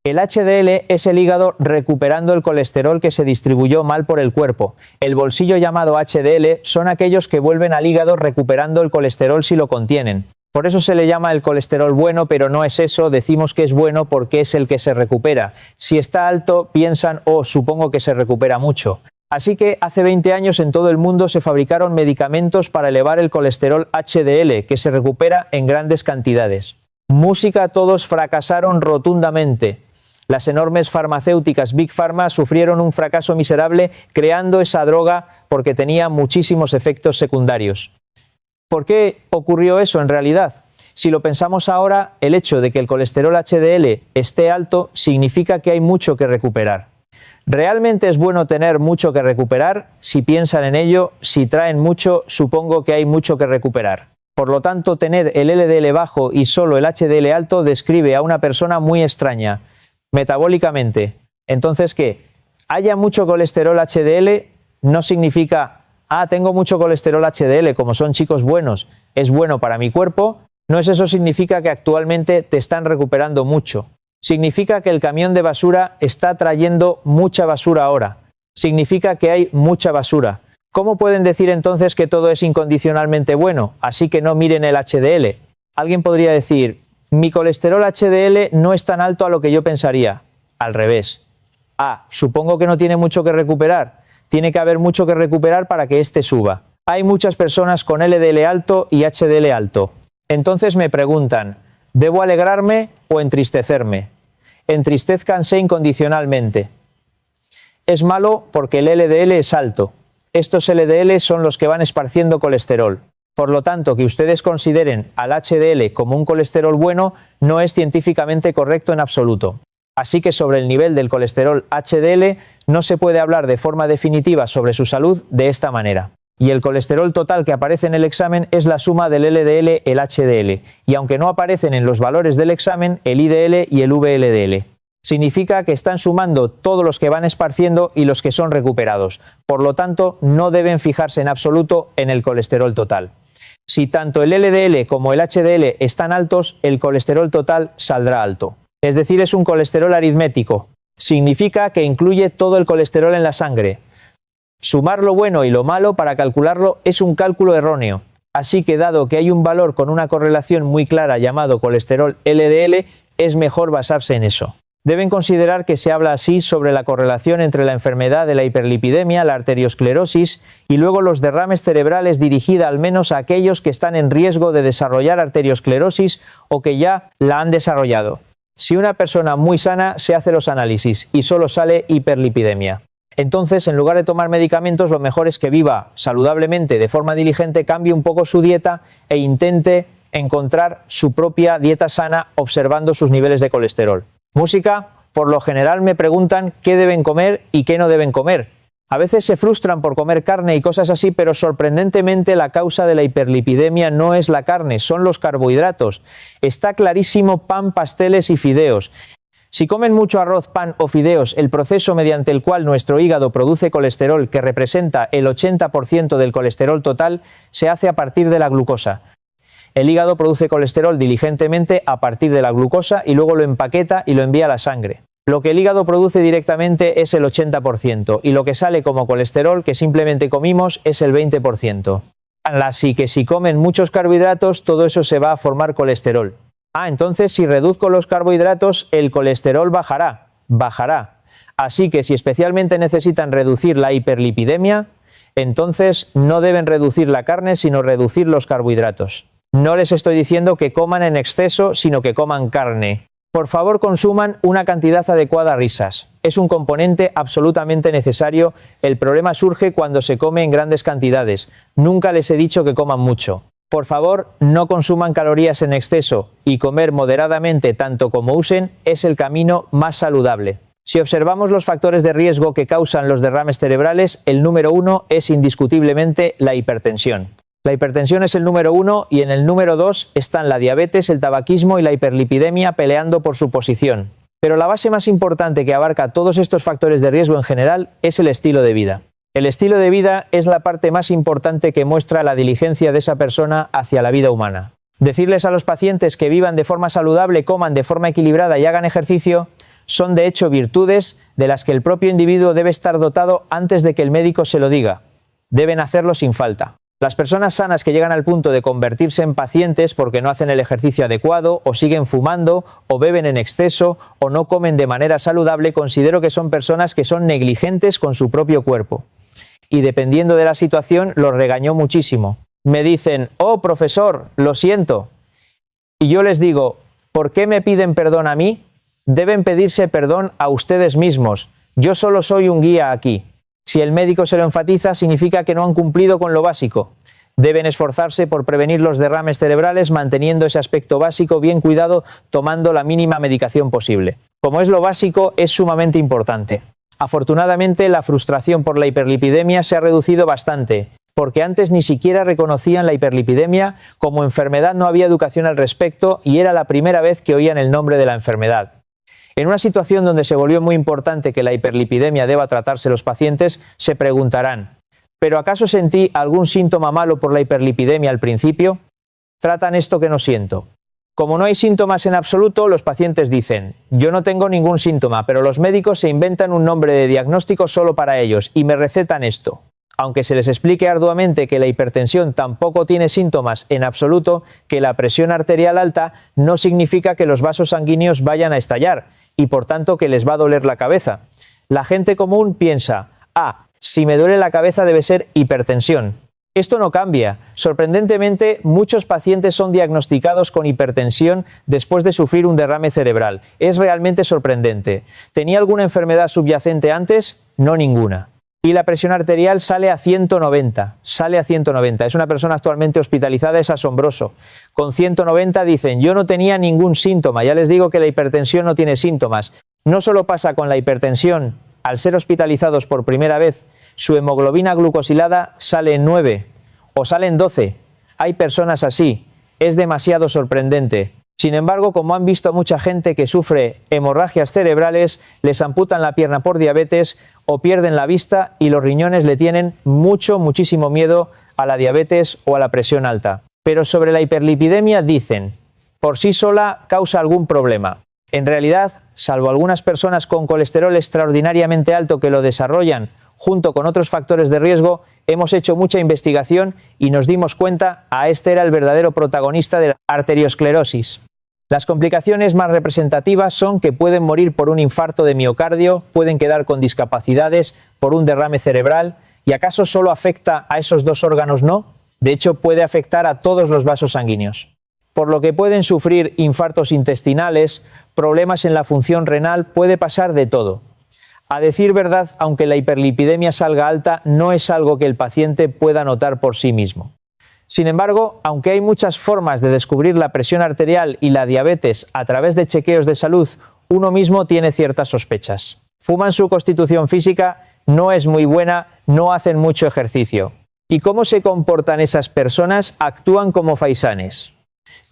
El HDL es el hígado recuperando el colesterol que se distribuyó mal por el cuerpo. El bolsillo llamado HDL son aquellos que vuelven al hígado recuperando el colesterol si lo contienen. Por eso se le llama el colesterol bueno, pero no es eso, decimos que es bueno porque es el que se recupera. Si está alto, piensan, supongo que se recupera mucho. Así que hace 20 años en todo el mundo se fabricaron medicamentos para elevar el colesterol HDL, que se recupera en grandes cantidades. Música, todos fracasaron rotundamente. Las enormes farmacéuticas Big Pharma sufrieron un fracaso miserable creando esa droga porque tenía muchísimos efectos secundarios. ¿Por qué ocurrió eso en realidad? Si lo pensamos ahora, el hecho de que el colesterol HDL esté alto significa que hay mucho que recuperar. ¿Realmente es bueno tener mucho que recuperar? Si piensan en ello, si traen mucho, supongo que hay mucho que recuperar. Por lo tanto, tener el LDL bajo y solo el HDL alto describe a una persona muy extraña, metabólicamente. Entonces, ¿qué? Haya mucho colesterol HDL no significa tengo mucho colesterol HDL, como son chicos buenos, es bueno para mi cuerpo. No es eso, significa que actualmente te están recuperando mucho. Significa que el camión de basura está trayendo mucha basura ahora. Significa que hay mucha basura. ¿Cómo pueden decir entonces que todo es incondicionalmente bueno? Así que no miren el HDL. Alguien podría decir, mi colesterol HDL no es tan alto a lo que yo pensaría. Al revés. Supongo que no tiene mucho que recuperar. Tiene que haber mucho que recuperar para que éste suba. Hay muchas personas con LDL alto y HDL alto. Entonces me preguntan, ¿debo alegrarme o entristecerme? Entristezcanse incondicionalmente. Es malo porque el LDL es alto. Estos LDL son los que van esparciendo colesterol. Por lo tanto, que ustedes consideren al HDL como un colesterol bueno no es científicamente correcto en absoluto. Así que sobre el nivel del colesterol HDL no se puede hablar de forma definitiva sobre su salud de esta manera. Y el colesterol total que aparece en el examen es la suma del LDL, el HDL. Y aunque no aparecen en los valores del examen, el IDL y el VLDL. Significa que están sumando todos los que van esparciendo y los que son recuperados. Por lo tanto, no deben fijarse en absoluto en el colesterol total. Si tanto el LDL como el HDL están altos, el colesterol total saldrá alto. Es decir, es un colesterol aritmético. Significa que incluye todo el colesterol en la sangre. Sumar lo bueno y lo malo para calcularlo es un cálculo erróneo. Así que dado que hay un valor con una correlación muy clara llamado colesterol LDL, es mejor basarse en eso. Deben considerar que se habla así sobre la correlación entre la enfermedad de la hiperlipidemia, la arteriosclerosis y luego los derrames cerebrales dirigida al menos a aquellos que están en riesgo de desarrollar arteriosclerosis o que ya la han desarrollado. Si una persona muy sana se hace los análisis y solo sale hiperlipidemia, entonces en lugar de tomar medicamentos lo mejor es que viva saludablemente de forma diligente, cambie un poco su dieta e intente encontrar su propia dieta sana observando sus niveles de colesterol. Música, por lo general me preguntan qué deben comer y qué no deben comer. A veces se frustran por comer carne y cosas así, pero sorprendentemente la causa de la hiperlipidemia no es la carne, son los carbohidratos. Está clarísimo: pan, pasteles y fideos. Si comen mucho arroz, pan o fideos, el proceso mediante el cual nuestro hígado produce colesterol, que representa el 80% del colesterol total, se hace a partir de la glucosa. El hígado produce colesterol diligentemente a partir de la glucosa y luego lo empaqueta y lo envía a la sangre. Lo que el hígado produce directamente es el 80% y lo que sale como colesterol que simplemente comimos es el 20%. Así que si comen muchos carbohidratos, todo eso se va a formar colesterol. Entonces si reduzco los carbohidratos, el colesterol bajará. Así que si especialmente necesitan reducir la hiperlipidemia, entonces no deben reducir la carne, sino reducir los carbohidratos. No les estoy diciendo que coman en exceso, sino que coman carne. Por favor, consuman una cantidad adecuada de risas. Es un componente absolutamente necesario. El problema surge cuando se come en grandes cantidades. Nunca les he dicho que coman mucho. Por favor, no consuman calorías en exceso y comer moderadamente tanto como usen es el camino más saludable. Si observamos los factores de riesgo que causan los derrames cerebrales, el número 1 es indiscutiblemente la hipertensión. La hipertensión es el número 1 y en el número 2 están la diabetes, el tabaquismo y la hiperlipidemia peleando por su posición. Pero la base más importante que abarca todos estos factores de riesgo en general es el estilo de vida. El estilo de vida es la parte más importante que muestra la diligencia de esa persona hacia la vida humana. Decirles a los pacientes que vivan de forma saludable, coman de forma equilibrada y hagan ejercicio son de hecho virtudes de las que el propio individuo debe estar dotado antes de que el médico se lo diga. Deben hacerlo sin falta. Las personas sanas que llegan al punto de convertirse en pacientes porque no hacen el ejercicio adecuado, o siguen fumando, o beben en exceso, o no comen de manera saludable, considero que son personas que son negligentes con su propio cuerpo. Y dependiendo de la situación, los regañó muchísimo. Me dicen: oh, profesor, lo siento. Y yo les digo: ¿por qué me piden perdón a mí? Deben pedirse perdón a ustedes mismos. Yo solo soy un guía aquí. Si el médico se lo enfatiza, significa que no han cumplido con lo básico. Deben esforzarse por prevenir los derrames cerebrales manteniendo ese aspecto básico bien cuidado, tomando la mínima medicación posible. Como es lo básico, es sumamente importante. Afortunadamente, la frustración por la hiperlipidemia se ha reducido bastante, porque antes ni siquiera reconocían la hiperlipidemia como enfermedad, no había educación al respecto y era la primera vez que oían el nombre de la enfermedad. En una situación donde se volvió muy importante que la hiperlipidemia deba tratarse los pacientes, se preguntarán: ¿pero acaso sentí algún síntoma malo por la hiperlipidemia al principio? Tratan esto que no siento. Como no hay síntomas en absoluto, los pacientes dicen: yo no tengo ningún síntoma, pero los médicos se inventan un nombre de diagnóstico solo para ellos y me recetan esto. Aunque se les explique arduamente que la hipertensión tampoco tiene síntomas en absoluto, que la presión arterial alta no significa que los vasos sanguíneos vayan a estallar y por tanto que les va a doler la cabeza. La gente común piensa: si me duele la cabeza debe ser hipertensión. Esto no cambia. Sorprendentemente, muchos pacientes son diagnosticados con hipertensión después de sufrir un derrame cerebral. Es realmente sorprendente. ¿Tenía alguna enfermedad subyacente antes? No, ninguna. Y la presión arterial sale a 190. Es una persona actualmente hospitalizada, es asombroso. Con 190 dicen: yo no tenía ningún síntoma. Ya les digo que la hipertensión no tiene síntomas. No solo pasa con la hipertensión. Al ser hospitalizados por primera vez, su hemoglobina glucosilada sale en 9 o sale en 12. Hay personas así. Es demasiado sorprendente. Sin embargo, como han visto a mucha gente que sufre hemorragias cerebrales, les amputan la pierna por diabetes o pierden la vista y los riñones le tienen muchísimo miedo a la diabetes o a la presión alta. Pero sobre la hiperlipidemia dicen, por sí sola causa algún problema. En realidad, salvo algunas personas con colesterol extraordinariamente alto que lo desarrollan junto con otros factores de riesgo, hemos hecho mucha investigación y nos dimos cuenta este era el verdadero protagonista de la arteriosclerosis. Las complicaciones más representativas son que pueden morir por un infarto de miocardio, pueden quedar con discapacidades por un derrame cerebral, ¿y acaso solo afecta a esos dos órganos? No, de hecho puede afectar a todos los vasos sanguíneos. Por lo que pueden sufrir infartos intestinales, problemas en la función renal, puede pasar de todo. A decir verdad, aunque la hiperlipidemia salga alta, no es algo que el paciente pueda notar por sí mismo. Sin embargo, aunque hay muchas formas de descubrir la presión arterial y la diabetes a través de chequeos de salud, uno mismo tiene ciertas sospechas. Fuman, su constitución física no es muy buena, no hacen mucho ejercicio. ¿Y cómo se comportan esas personas? Actúan como faisanes.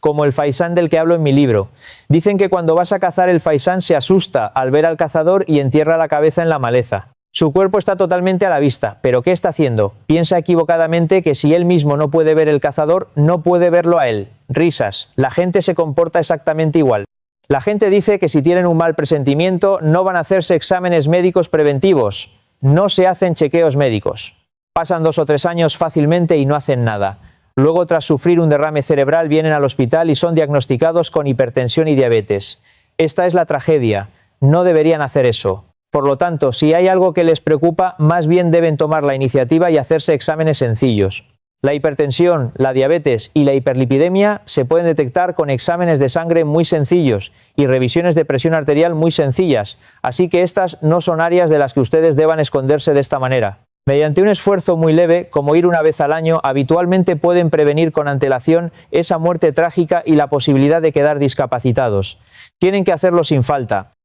Como el faisán del que hablo en mi libro. Dicen que cuando vas a cazar el faisán se asusta al ver al cazador y entierra la cabeza en la maleza. Su cuerpo está totalmente a la vista, pero ¿qué está haciendo? Piensa equivocadamente que si él mismo no puede ver el cazador, no puede verlo a él. Risas. La gente se comporta exactamente igual. La gente dice que si tienen un mal presentimiento no van a hacerse exámenes médicos preventivos. No se hacen chequeos médicos. Pasan 2 o 3 años fácilmente y no hacen nada. Luego, tras sufrir un derrame cerebral, vienen al hospital y son diagnosticados con hipertensión y diabetes. Esta es la tragedia. No deberían hacer eso. Por lo tanto, si hay algo que les preocupa, más bien deben tomar la iniciativa y hacerse exámenes sencillos. La hipertensión, la diabetes y la hiperlipidemia se pueden detectar con exámenes de sangre muy sencillos y revisiones de presión arterial muy sencillas, así que estas no son áreas de las que ustedes deban esconderse de esta manera. Mediante un esfuerzo muy leve, como ir una vez al año, habitualmente pueden prevenir con antelación esa muerte trágica y la posibilidad de quedar discapacitados. Tienen que hacerlo sin falta.